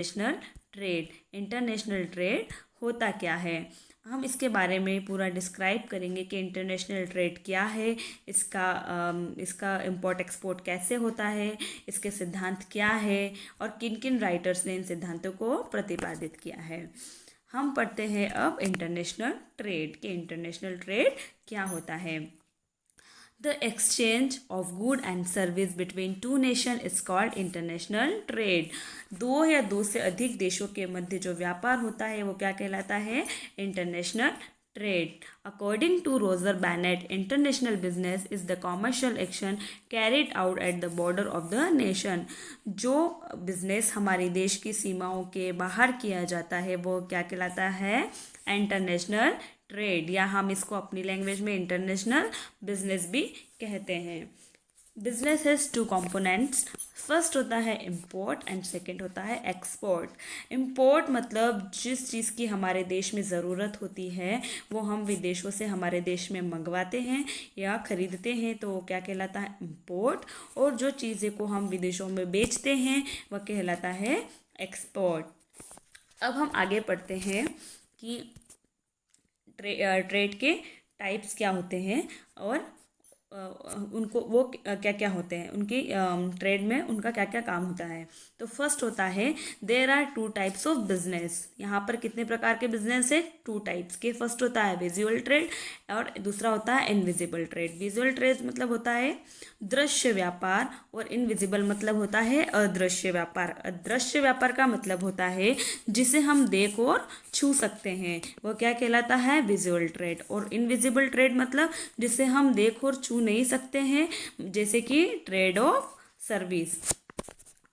International trade. International trade होता क्या है, हम इसके बारे में पूरा डिस्क्राइब करेंगे कि इंटरनेशनल ट्रेड क्या है, इसका इंपोर्ट एक्सपोर्ट कैसे होता है, इसके सिद्धांत क्या है और किन किन राइटर्स ने इन सिद्धांतों को प्रतिपादित किया है। हम पढ़ते हैं अब इंटरनेशनल ट्रेड कि इंटरनेशनल ट्रेड क्या होता है। The exchange of good and service between two nations is called international trade। दो या दो से अधिक देशों के मध्य जो व्यापार होता है वो क्या कहलाता है, international trade. According to Roger Bennett, international business is the commercial action carried out at the border of the nation. जो बिजनेस हमारे देश की सीमाओं के बाहर किया जाता है वो क्या कहलाता है, इंटरनेशनल ट्रेड, या हम इसको अपनी लैंग्वेज में इंटरनेशनल बिजनेस भी कहते हैं। Business has two components, first होता है इंपोर्ट एंड सेकंड होता है एक्सपोर्ट। इंपोर्ट मतलब जिस चीज़ की हमारे देश में ज़रूरत होती है वो हम विदेशों से हमारे देश में मंगवाते हैं या ख़रीदते हैं तो वो क्या कहलाता है, इंपोर्ट। और जो चीज़ें को हम विदेशों में बेचते हैं वह कहलाता है एक्सपोर्ट। अब हम आगे पढ़ते हैं कि ट्रेड के टाइप्स क्या होते हैं और उनको वो क्या क्या होते हैं, उनकी ट्रेड में उनका क्या क्या काम होता है। तो फर्स्ट होता है there are two types of business. यहाँ पर कितने प्रकार के बिजनेस है, टू टाइप्स के। फर्स्ट होता है विजुअल ट्रेड और दूसरा होता है इनविजिबल ट्रेड। विजुअल ट्रेड मतलब होता है दृश्य व्यापार और इनविजिबल मतलब होता है अदृश्य व्यापार। अदृश्य व्यापार का मतलब होता है जिसे हम देख और छू सकते हैं, वह क्या कहलाता है, विजुअल ट्रेड। और इनविजिबल ट्रेड मतलब जिसे हम देख और छू नहीं सकते हैं, जैसे कि ट्रेड ऑफ सर्विस।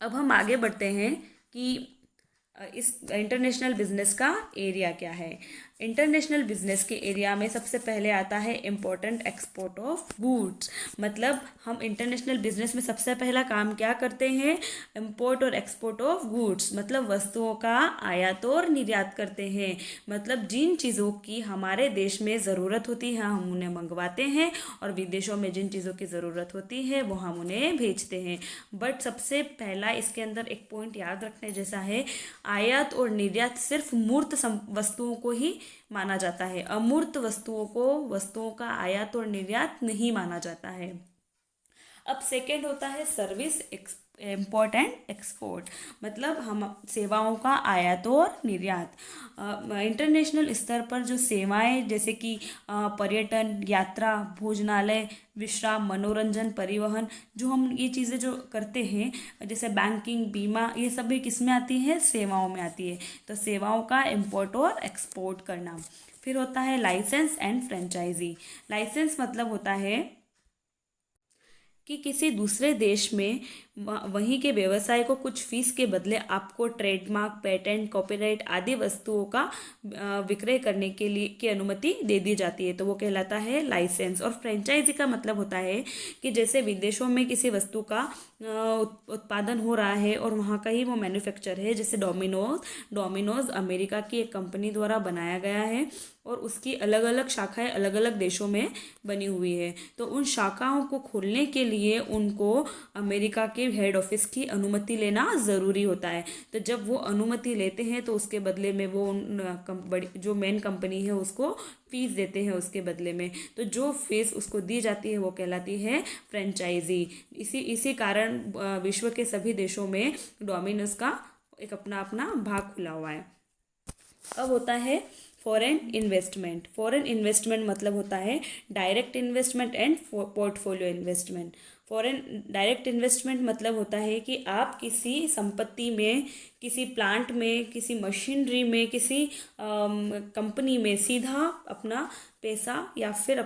अब हम आगे बढ़ते हैं कि इस इंटरनेशनल बिजनेस का एरिया क्या है। इंटरनेशनल बिजनेस के एरिया में सबसे पहले आता है इम्पोर्टेंट एक्सपोर्ट ऑफ गुड्स। मतलब हम इंटरनेशनल बिजनेस में सबसे पहला काम क्या करते हैं, इम्पोर्ट और एक्सपोर्ट ऑफ गुड्स मतलब वस्तुओं का आयात और निर्यात करते हैं। मतलब जिन चीज़ों की हमारे देश में ज़रूरत होती है हम उन्हें मंगवाते हैं और विदेशों में जिन चीज़ों की ज़रूरत होती है वो हम उन्हें भेजते हैं। बट सबसे पहला इसके अंदर एक पॉइंट याद रखने जैसा है, आयात और निर्यात सिर्फ मूर्त वस्तुओं को ही माना जाता है, अमूर्त वस्तुओं का आयात और निर्यात नहीं माना जाता है। अब सेकेंड होता है सर्विस इम्पोर्ट एंड एक्सपोर्ट। मतलब हम सेवाओं का आयात और निर्यात। इंटरनेशनल स्तर पर जो सेवाएं जैसे कि पर्यटन, यात्रा, भोजनालय, विश्राम, मनोरंजन, परिवहन, जो हम ये चीज़ें जो करते हैं जैसे बैंकिंग, बीमा, ये सब भी किस में आती है, सेवाओं में आती है। तो सेवाओं का इम्पोर्ट और एक्सपोर्ट करना। फिर होता है लाइसेंस एंड फ्रेंचाइजी। लाइसेंस मतलब होता है कि किसी दूसरे देश में वहीं के व्यवसाय को कुछ फीस के बदले आपको ट्रेडमार्क, पेटेंट, कॉपीराइट आदि वस्तुओं का विक्रय करने के लिए की अनुमति दे दी जाती है, तो वो कहलाता है लाइसेंस। और फ्रेंचाइजी का मतलब होता है कि जैसे विदेशों में किसी वस्तु का उत्पादन हो रहा है और वहाँ का ही वो मैन्युफैक्चर है, जैसे डोमिनोज अमेरिका की एक कंपनी द्वारा बनाया गया है और उसकी अलग अलग शाखाएं अलग अलग देशों में बनी हुई है। तो उन शाखाओं को खोलने के लिए उनको अमेरिका के हेड ऑफिस की अनुमति लेना ज़रूरी होता है। तो जब वो अनुमति लेते हैं तो उसके बदले में वो बड़ी जो मेन कंपनी है उसको फीस देते हैं उसके बदले में। तो जो फीस उसको दी जाती है वो कहलाती है फ्रेंचाइजी। इसी कारण विश्व के सभी देशों में डोमिनोज का एक अपना अपना भाग खुला हुआ है। अब होता है फॉरेन इन्वेस्टमेंट। फॉरेन इन्वेस्टमेंट मतलब होता है direct investment and portfolio investment. Foreign direct investment मतलब होता है कि आप किसी संपत्ति में, किसी प्लांट में, किसी मशीनरी में, किसी कंपनी में सीधा अपना पैसा या फिर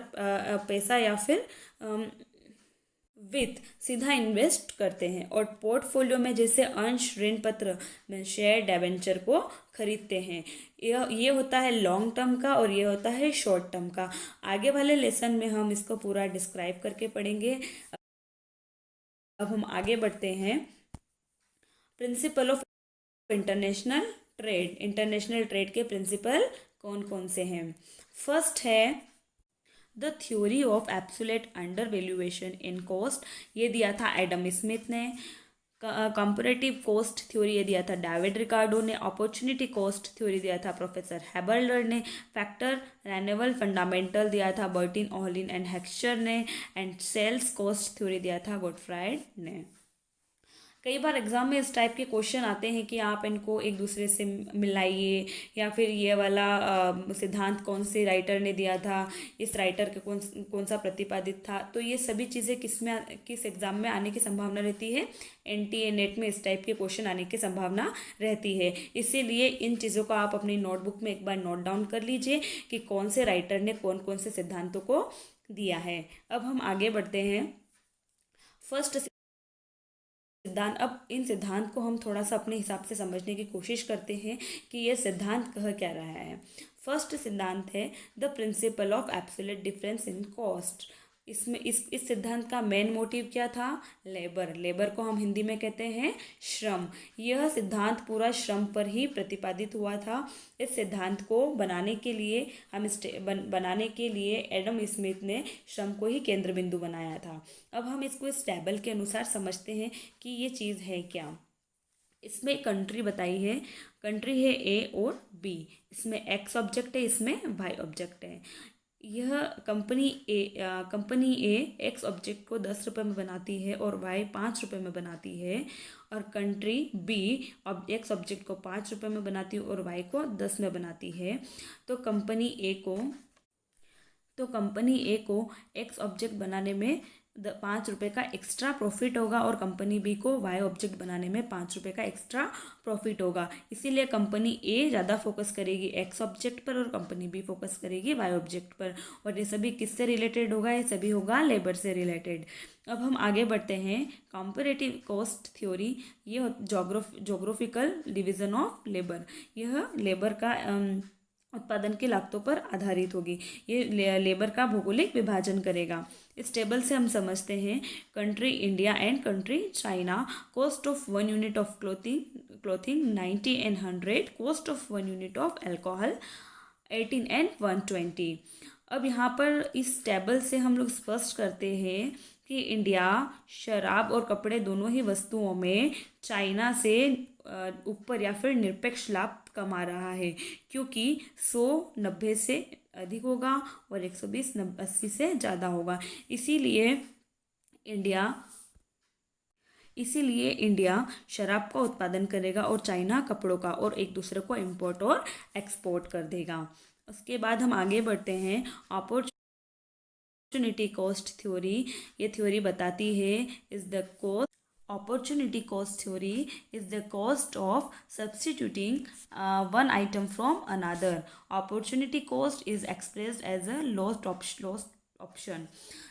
वित्त सीधा इन्वेस्ट करते हैं। और पोर्टफोलियो में जैसे अंश, ऋण पत्र में शेयर, डिबेंचर को खरीदते हैं। ये होता है लॉन्ग टर्म का और ये होता है शॉर्ट टर्म का। आगे वाले लेसन में हम इसको पूरा डिस्क्राइब करके पढ़ेंगे। अब हम आगे बढ़ते हैं। Principle of international trade. International trade के प्रिंसिपल कौन कौन से हैं। फर्स्ट है the theory of absolute under valuation in cost. ये दिया था एडम स्मिथ ने। कंपैरेटिव कॉस्ट थ्योरी ये दिया था डेविड रिकार्डो ने, अपॉर्चुनिटी कॉस्ट थ्योरी दिया था प्रोफेसर हैबर्लर ने, फैक्टर रेन्यूअल फंडामेंटल दिया था बर्टिन ओहलिन एंड हेक्सचर ने, एंड सेल्स कॉस्ट थ्योरी दिया था गोटफ्राइड ने। कई बार एग्जाम में इस टाइप के क्वेश्चन आते हैं कि आप इनको एक दूसरे से मिलाइए, या फिर ये वाला सिद्धांत कौन से राइटर ने दिया था, इस राइटर के कौन सा प्रतिपादित था। तो ये सभी चीज़ें किस एग्जाम में आने की संभावना रहती है, एनटीए नेट में इस टाइप के क्वेश्चन आने की संभावना रहती है। इसीलिए इन चीज़ों को आप अपनी नोटबुक में एक बार नोट डाउन कर लीजिए कि कौन से राइटर ने कौन कौन से सिद्धांतों को दिया है। अब हम आगे बढ़ते हैं। फर्स्ट सिद्धांत, अब इन सिद्धांत को हम थोड़ा सा अपने हिसाब से समझने की कोशिश करते हैं कि ये सिद्धांत कह क्या रहा है। फर्स्ट सिद्धांत है the principle of absolute difference in cost. इसमें इस सिद्धांत का मेन मोटिव क्या था, लेबर को हम हिंदी में कहते हैं श्रम। यह सिद्धांत पूरा श्रम पर ही प्रतिपादित हुआ था। इस सिद्धांत को बनाने के लिए एडम स्मिथ ने श्रम को ही केंद्र बिंदु बनाया था। अब हम इसको इस टेबल के अनुसार समझते हैं कि ये चीज़ है क्या। इसमें कंट्री बताई है, कंट्री है ए और बी, इसमें एक्स ऑब्जेक्ट है, इसमें वाई ऑब्जेक्ट है। यह कंपनी ए एक्स ऑब्जेक्ट को 10 रुपये में बनाती है और वाई 5 रुपये में बनाती है, और कंट्री बी एक्स ऑब्जेक्ट को 5 रुपये में बनाती है और वाई को 10 में बनाती है। तो कंपनी ए को एक्स ऑब्जेक्ट बनाने में 5 रुपये का एक्स्ट्रा प्रॉफिट होगा, और कंपनी बी को वाई ऑब्जेक्ट बनाने में 5 रुपये का एक्स्ट्रा प्रॉफिट होगा। इसीलिए कंपनी ए ज़्यादा फोकस करेगी एक्स ऑब्जेक्ट पर और कंपनी बी फोकस करेगी वाई ऑब्जेक्ट पर। और ये सभी किससे रिलेटेड होगा, ये सभी होगा लेबर से रिलेटेड। अब हम आगे बढ़ते हैं। कंपैरेटिव कॉस्ट थ्योरी, ये जोग्राफिकल डिवीजन ऑफ लेबर, यह लेबर का उत्पादन की लागतों पर आधारित होगी। ये लेबर का भौगोलिक विभाजन करेगा। इस टेबल से हम समझते हैं country India and country China, cost of 1 unit of clothing 90 and 100, cost of 1 unit of alcohol 18 and 120। अब यहाँ पर इस टेबल से हम लोग स्पष्ट करते हैं कि इंडिया शराब और कपड़े दोनों ही वस्तुओं में चाइना से ऊपर या फिर निरपेक्ष लाभ कमा रहा है, क्योंकि 100 90 से अधिक होगा और 120 80 से ज़्यादा होगा। इसीलिए इंडिया शराब का उत्पादन करेगा और चाइना कपड़ों का, और एक दूसरे को इंपोर्ट और एक्सपोर्ट कर देगा। उसके बाद हम आगे बढ़ते हैं। अपॉर्चुनिटी कॉस्ट थ्योरी, ये थ्योरी बताती है Opportunity cost theory is the cost of substituting one item from another. Opportunity cost is expressed as a lost option.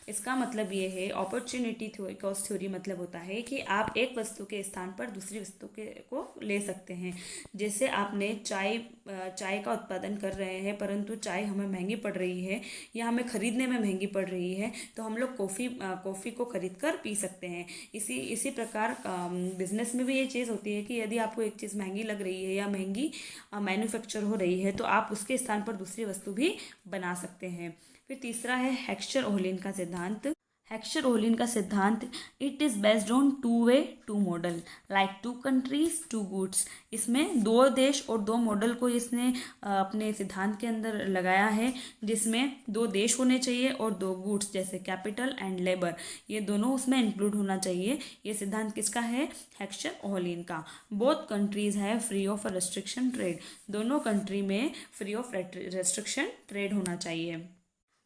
इसका मतलब ये है, अपॉर्चुनिटी कॉस्ट थ्योरी मतलब होता है कि आप एक वस्तु के स्थान पर दूसरी वस्तु को ले सकते हैं। जैसे आपने चाय का उत्पादन कर रहे हैं, परंतु चाय हमें महंगी पड़ रही है या हमें ख़रीदने में महंगी पड़ रही है, तो हम लोग कॉफ़ी को ख़रीद कर पी सकते हैं। इसी प्रकार बिजनेस में भी ये चीज़ होती है कि यदि आपको एक चीज़ महंगी लग रही है या महंगी मैन्युफैक्चर हो रही है, तो आप उसके स्थान पर दूसरी वस्तु भी बना सकते हैं। फिर तीसरा है हेक्सचर-ओहलिन का सिद्धांत। It is based on 2 model like 2 countries 2 goods. इसमें 2 देश और 2 मॉडल को इसने अपने सिद्धांत के अंदर लगाया है, जिसमें 2 देश होने चाहिए और 2 गुड्स जैसे कैपिटल एंड लेबर, ये दोनों उसमें इंक्लूड होना चाहिए। ये सिद्धांत किसका है, हेक्सचर-ओहलिन का। बोथ कंट्रीज है फ्री ऑफ रेस्ट्रिक्शन ट्रेड, दोनों कंट्री में फ्री ऑफ रेस्ट्रिक्शन ट्रेड होना चाहिए।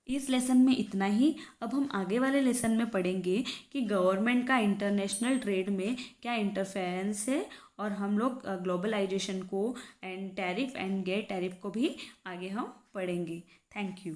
इस लेसन में इतना ही। अब हम आगे वाले लेसन में पढ़ेंगे कि गवर्नमेंट का इंटरनेशनल ट्रेड में क्या इंटरफेरेंस है, और हम लोग ग्लोबलाइजेशन को and tariff and GATT tariff को भी आगे हम पढ़ेंगे। Thank you.